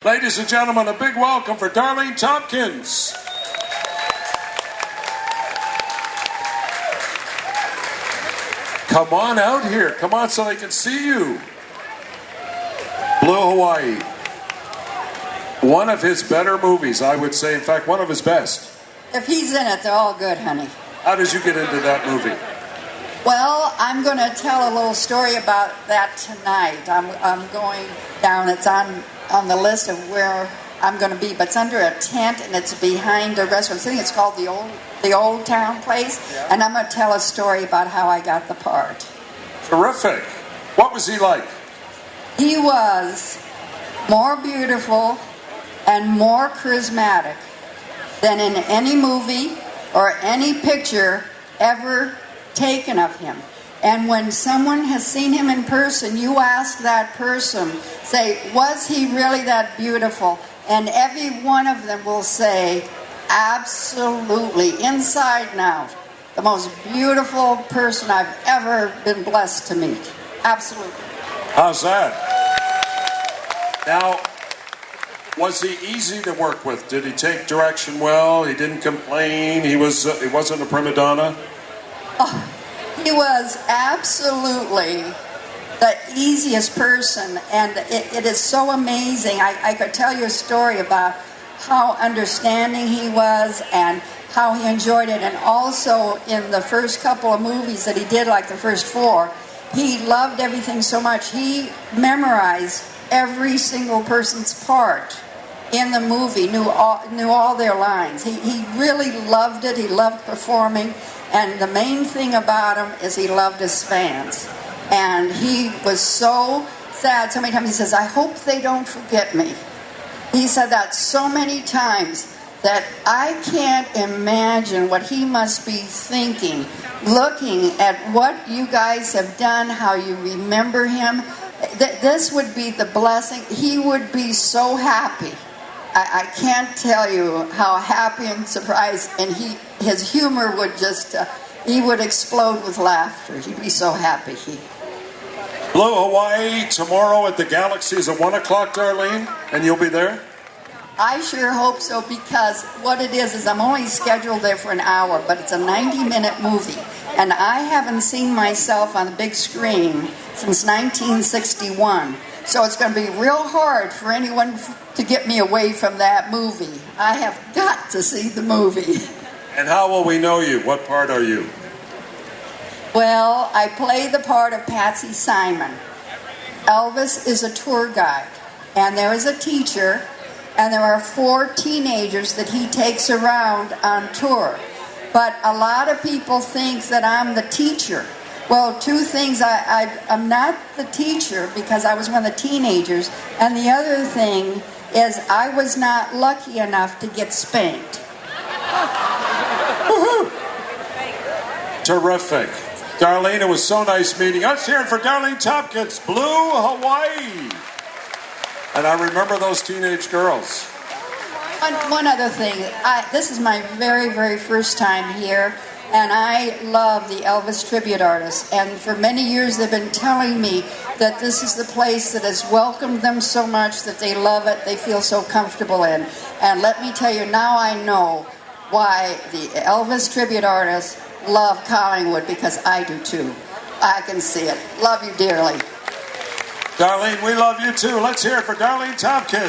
Ladies and gentlemen, a big welcome for Darlene Tompkins. Come on out here. Come on so they can see you. Blue Hawaii. One of his better movies, I would say. In fact, one of his best. If he's in it, they're all good, honey. How did you get into that movie? Well, I'm going to tell a little story about that tonight. I'm going down. It's on the list of where I'm going to be, but it's under a tent and it's behind a restaurant. I think it's called the Old Town Place, and I'm going to tell a story about how I got the part. Terrific. What was he like? He was more beautiful and more charismatic than in any movie or any picture ever taken of him. And when someone has seen him in person, you ask that person, say, was he really that beautiful? And every one of them will say, absolutely, inside and out, the most beautiful person I've ever been blessed to meet. Absolutely. How's that? Now, was he easy to work with? Did he take direction well? He didn't complain? He wasn't a prima donna? Oh, he was absolutely the easiest person, and it is so amazing. I could tell you a story about how understanding he was and how he enjoyed it, and also in the first couple of movies that he did, like the first 4, he loved everything so much. He memorized every single person's part in the movie, knew all their lines. He really loved it. He loved performing. And the main thing about him is he loved his fans. And he was so sad. So many times he says, I hope they don't forget me. He said that so many times that I can't imagine what he must be thinking, looking at what you guys have done, how you remember him. This would be the blessing. He would be so happy. I can't tell you how happy and surprised, and his humor would just, he would explode with laughter. He'd be so happy. Blue Hawaii, tomorrow at the Galaxies at 1 o'clock, Darlene, and you'll be there? I sure hope so, because what it is I'm only scheduled there for an hour, but it's a 90-minute movie, and I haven't seen myself on the big screen since 1961. So it's going to be real hard for anyone to get me away from that movie. I have got to see the movie. And how will we know you? What part are you? Well, I play the part of Patsy Simon. Elvis is a tour guide, and there is a teacher, and there are 4 teenagers that he takes around on tour. But a lot of people think that I'm the teacher. Well, 2 things. I'm not the teacher because I was one of the teenagers. And the other thing is I was not lucky enough to get spanked. Terrific. Darlene, it was so nice meeting us here for Darlene Tompkins, Blue Hawaii. And I remember those teenage girls. One other thing. This is my very, very first time here. And I love the Elvis tribute artists. And for many years they've been telling me that this is the place that has welcomed them so much that they love it, they feel so comfortable in. And let me tell you, now I know why the Elvis tribute artists love Collingwood, because I do too. I can see it. Love you dearly. Darlene, we love you too. Let's hear it for Darlene Tompkins.